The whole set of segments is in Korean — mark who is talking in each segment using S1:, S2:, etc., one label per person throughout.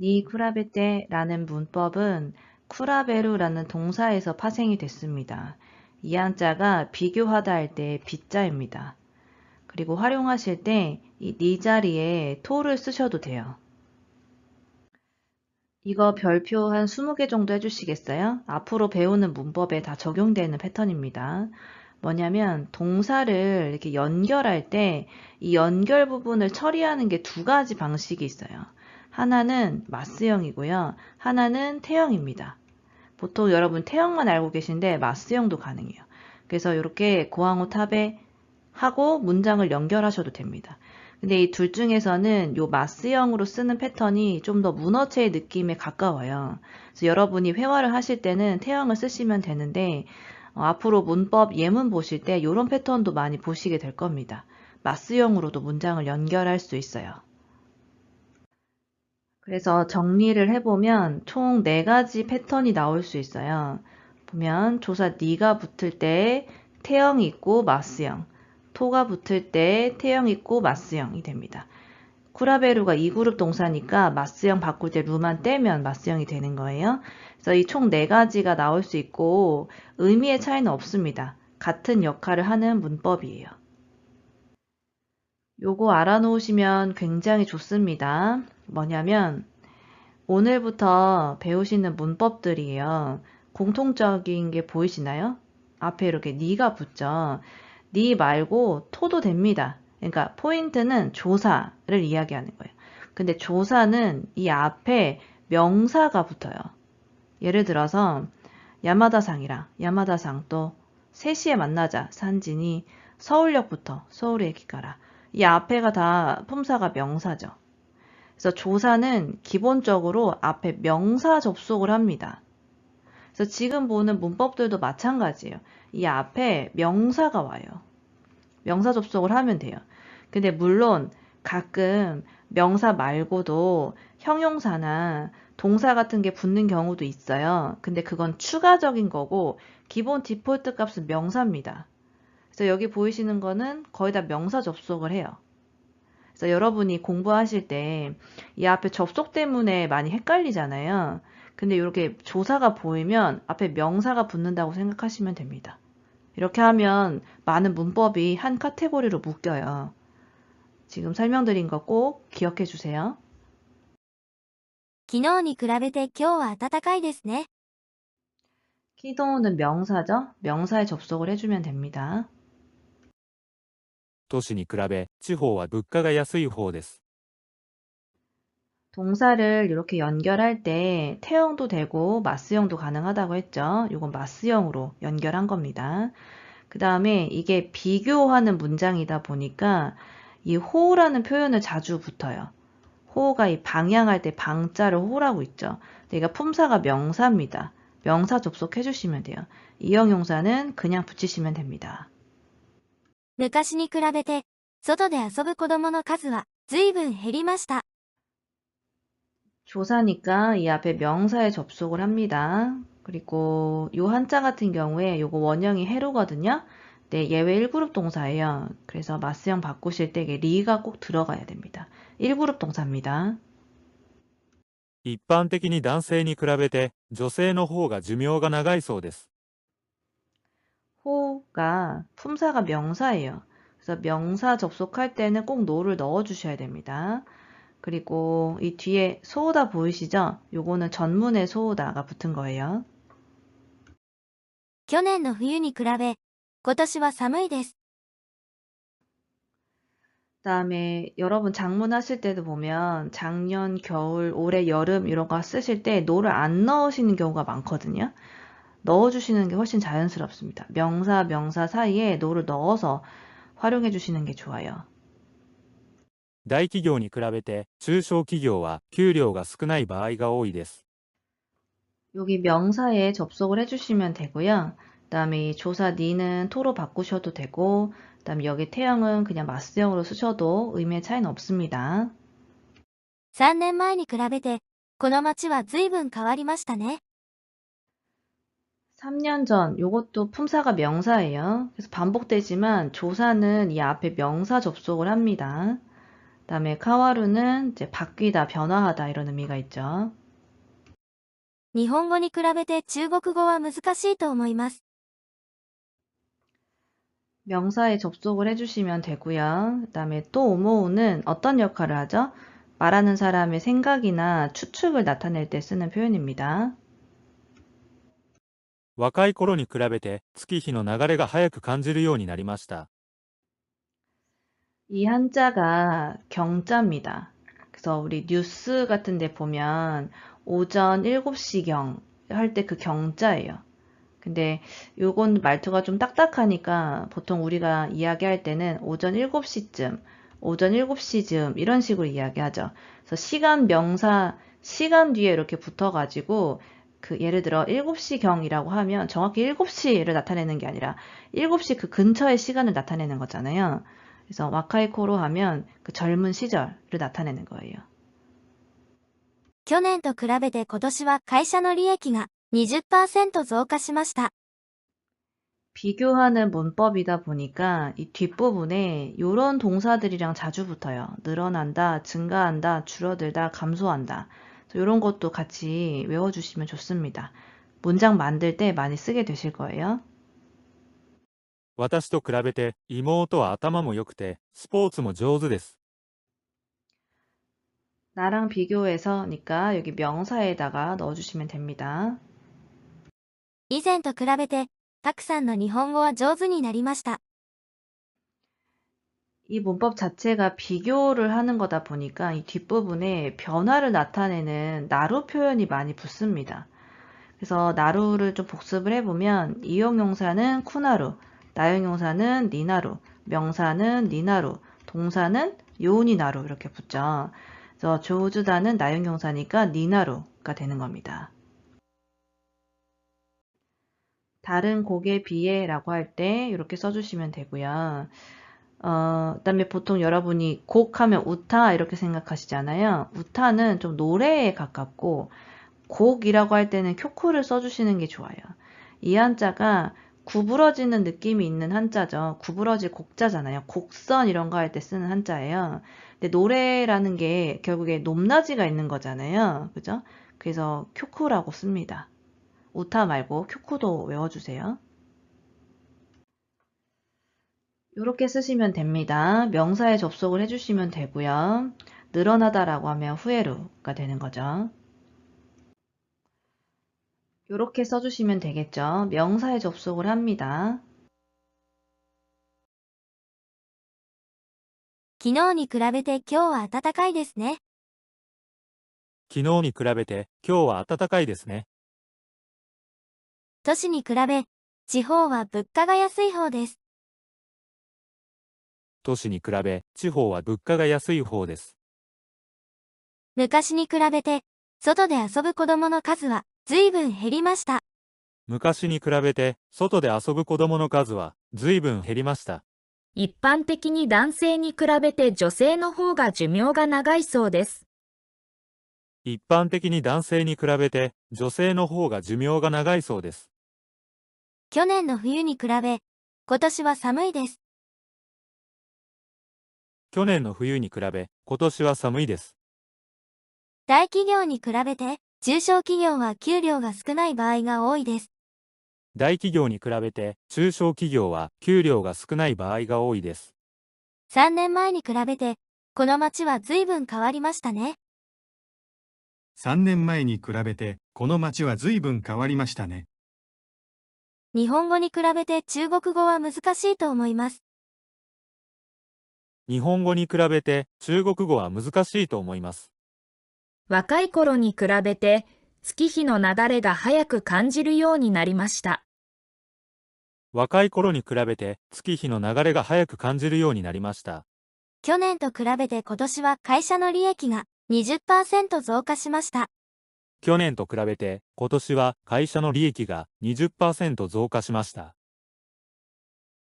S1: 니 쿠라베테라는 문법은 쿠라베루라는 동사에서 파생이 됐습니다. 이 한자가 비교하다 할 때 비자입니다. 그리고 활용하실 때 이 니 자리에 토를 쓰셔도 돼요. 이거 별표 한 20개 정도 해주시겠어요? 앞으로 배우는 문법에 다 적용되는 패턴입니다. 뭐냐면 동사를 이렇게 연결할 때 이 연결 부분을 처리하는 게 두 가지 방식이 있어요. 하나는 마스형이고요. 하나는 태형입니다. 보통 여러분 태형만 알고 계신데 마스형도 가능해요. 그래서 이렇게 고항호 탑에 하고 문장을 연결하셔도 됩니다. 근데 이 둘 중에서는 요 마스형으로 쓰는 패턴이 좀 더 문어체의 느낌에 가까워요. 그래서 여러분이 회화를 하실 때는 태형을 쓰시면 되는데 앞으로 문법 예문 보실 때 이런 패턴도 많이 보시게 될 겁니다. 마스형으로도 문장을 연결할 수 있어요. 그래서 정리를 해보면 총 4가지 패턴이 나올 수 있어요. 보면 조사 니가 붙을 때 태형이 있고 마스형, 토가 붙을 때 태형이 있고 마스형이 됩니다. 쿠라베루가 2그룹 동사니까 마스형 바꿀 때 루만 떼면 마스형이 되는 거예요. 그래서 이 총 4가지가 나올 수 있고 의미의 차이는 없습니다. 같은 역할을 하는 문법이에요. 요거 알아놓으시면 굉장히 좋습니다. 뭐냐면 오늘부터 배우시는 문법들이에요. 공통적인 게 보이시나요? 앞에 이렇게 니가 붙죠. 니 말고 토도 됩니다. 그러니까 포인트는 조사를 이야기하는 거예요. 근데 조사는 이 앞에 명사가 붙어요. 예를 들어서 야마다상이랑 야마다상 또 3시에 만나자 산진이 서울역부터 서울에 기가라. 이 앞에가 다 품사가 명사죠. 그래서 조사는 기본적으로 앞에 명사 접속을 합니다. 그래서 지금 보는 문법들도 마찬가지예요. 이 앞에 명사가 와요. 명사 접속을 하면 돼요. 근데 물론 가끔 명사 말고도 형용사나 동사 같은 게 붙는 경우도 있어요. 근데 그건 추가적인 거고 기본 디폴트 값은 명사입니다. 그래서 여기 보이시는 거는 거의 다 명사 접속을 해요. 그래서 여러분이 공부하실 때 이 앞에 접속 때문에 많이 헷갈리잖아요. 근데 이렇게 조사가 보이면 앞에 명사가 붙는다고 생각하시면 됩니다. 이렇게 하면 많은 문법이 한 카테고리로 묶여요. 지금 설명드린 거 꼭 기억해 주세요.
S2: 昨日に比べて今日は暖かいですね。
S1: 키도는 명사죠? 명사에 접속을 해주면 됩니다.
S3: 都市に比べ地方は物価が安い方です。
S1: 동사를 이렇게 연결할 때 태형도 되고 마스형도 가능하다고 했죠. 이건 마스형으로 연결한 겁니다. 그 다음에 이게 비교하는 문장이다 보니까 이 호라는 표현을 자주 붙어요. 호가 이 방향할 때 방자를 호라고 있죠. 그러니까 품사가 명사입니다. 명사 접속해 주시면 돼요. 이형용사는 그냥 붙이시면 됩니다.
S2: 昔に比べて、外で遊ぶ子供の数は随分減りました。
S1: 조사니까 이 앞에 명사에 접속을 합니다. 그리고 요 한자 같은 경우에 요거 원형이 해로거든요. 네, 예외 1그룹 동사예요. 그래서 마스형 바꾸실 때 이게 리가 꼭 들어가야 됩니다. 1그룹 동사입니다.
S3: 一般的に男性に比べて女性の方が寿命が長いそうです。
S1: 호가 품사가 명사예요. 그래서 명사 접속할 때는 꼭 노를 넣어 주셔야 됩니다. 그리고 이 뒤에 소우다 보이시죠? 요거는 전문의 소우다가 붙은 거예요.
S2: 去年の冬に比べ、今年は寒いです。
S1: 그다음에 여러분 작문 하실 때도 보면 작년 겨울, 올해 여름 이런 거 쓰실 때 노를 안 넣으시는 경우가 많거든요. 넣어주시는 게 훨씬 자연스럽습니다. 명사, 명사 사이에 노를 넣어서 활용해 주시는 게 좋아요.
S3: 大企業に比べて中小企業は給料が少ない場合が多いです。
S1: 여기 명사에 접속을 해주시면 되고요. 그다음에 이 조사 니는 토로 바꾸셔도 되고, 그다음에 여기 태형은 그냥 마스형으로 쓰셔도 의미의 차이는 없습니다.
S2: 3年前に比べて、この街は随分変わりましたね。
S1: 3년 전, 요것도 품사가 명사예요. 그래서 반복되지만 조사는 이 앞에 명사 접속을 합니다. 그다음에 카와루는 이제 바뀌다, 변화하다 이런 의미가 있죠.
S2: 日本語に比べて中国語は難しいと思います。
S1: 명사에 접속을 해주시면 되고요. 그다음에 또 오모우는 어떤 역할을 하죠? 말하는 사람의 생각이나 추측을 나타낼 때 쓰는 표현입니다.
S3: 若い頃に比べて月日の流れが早く感じるようになりました。
S1: 이 한자가 경자입니다. 그래서 우리 뉴스 같은 데 보면 오전 7시경 할 때 그 경자예요. 근데 요건 말투가 좀 딱딱하니까 보통 우리가 이야기할 때는 오전 7시쯤, 오전 7시쯤 이런 식으로 이야기하죠. 그래서 시간 명사, 시간 뒤에 이렇게 붙어가지고 그 예를 들어 7시경이라고 하면 정확히 7시를 나타내는 게 아니라 7시 그 근처의 시간을 나타내는 거잖아요. 그래서 와카이코로 하면 그 젊은 시절을 나타내는 거예요.
S2: 去年と比べて今年は会社の利益が 20% 増加しました。
S1: 비교하는 문법이다 보니까 이 뒷부분에 이런 동사들이랑 자주 붙어요. 늘어난다, 증가한다, 줄어들다, 감소한다. 이런 것도 같이 외워주시면 좋습니다. 문장 만들 때 많이 쓰게 되실 거예요.
S3: 私と比べて妹は頭も良くてスポーツも上手です。
S1: 나랑 비교해서니까 여기 명사에다가 넣어주시면 됩니다.
S2: 以前と比べて、たくさんの日本語は上手になりました。
S1: 이 문법 자체가 비교를 하는 거다 보니까 이 뒷부분에 변화를 나타내는 나루 표현이 많이 붙습니다. 그래서 나루를 좀 복습을 해보면 이용용사는 쿠나루, 나용용사는 니나루, 명사는 니나루, 동사는 요니나루 이렇게 붙죠. 그래서 조우주다는 나용용사니까 니나루가 되는 겁니다. 다른 곡에 비해 라고 할 때 이렇게 써주시면 되고요. 그다음에 보통 여러분이 곡 하면 우타 이렇게 생각하시잖아요. 우타는 좀 노래에 가깝고 곡이라고 할 때는 쿄쿠를 써주시는 게 좋아요. 이 한자가 구부러지는 느낌이 있는 한자죠. 구부러질 곡자잖아요. 곡선 이런 거 할 때 쓰는 한자예요. 근데 노래라는 게 결국에 높낮이가 있는 거잖아요. 그죠? 그래서 쿄쿠라고 씁니다. 우타 말고 쿄쿠도 외워주세요. 이렇게 쓰시면 됩니다. 명사에 접속을 해주시면 되고요. 늘어나다라고 하면 후에루가 되는 거죠. 이렇게 써주시면 되겠죠. 명사에 접속을 합니다.
S2: 昨日に比べて今日は暖かいですね。
S3: 昨日に比べて今日は暖かいですね。
S2: 都市に比べ、地方は物価が安い方です。
S3: 都市に比べ地方は物価が安い方です。
S2: 昔に比べて、外で遊ぶ子供の数は随分減りました。
S3: 昔に比べて外で遊ぶ子供の数は随分減りました。
S4: 一般的に男性に比べて女性の方が寿命が長いそうです。
S3: 一般的に男性に比べて女性の方が寿命が長いそうです。
S2: 去年の冬に比べ、今年は寒いです。
S3: 去年の冬に比べ今年は寒いです。
S2: 大企業に比べて、中小企業は給料が少ない場合が多いです。
S3: 大企業に比べて中小企業は給料が少ない場合が多いです。
S2: 3年前に比べて、この街は随分変わりましたね。
S5: 3年前に比べて、この町は随分変わりましたね。
S2: 日本語に比べて中国語は難しいと思います。
S3: 日本語に比べて中国語は難しいと思います。
S4: 若い頃に比べて月日の流れが早く感じるようになりました。
S3: 若い頃に比べて月日の流れが早く感じるようになりました。
S2: 去年と比べて今年は会社の利益が 20% 増加しました。
S3: 去年と比べて今年は会社の利益が 20% 増加しました。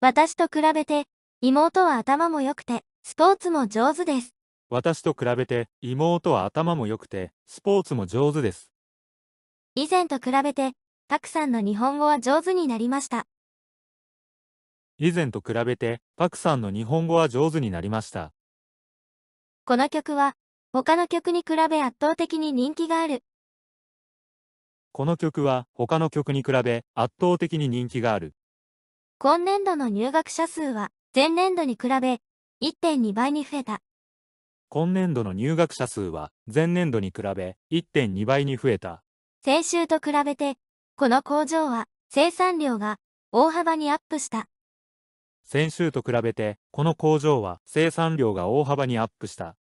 S2: 私と比べて、妹は頭も良くて、スポーツも上手です。
S3: 私と比べて妹は頭も良くてスポーツも上手です。
S2: 以前と比べて、たくさんの日本語は上手になりました。
S3: 以前と比べてパクさんの日本語は上手になりました。
S2: この曲は、他の曲に比べ圧倒的に人気がある。
S3: この曲は他の曲に比べ圧倒的に人気がある。
S2: 今年度の入学者数は、前年度に比べ、1.2 倍に増えた。
S3: 今年度の入学者数は前年度に比べ 1.2 倍に増えた。
S2: 先週と比べて、この工場は生産量が大幅にアップした。
S3: 先週と比べてこの工場は生産量が大幅にアップした。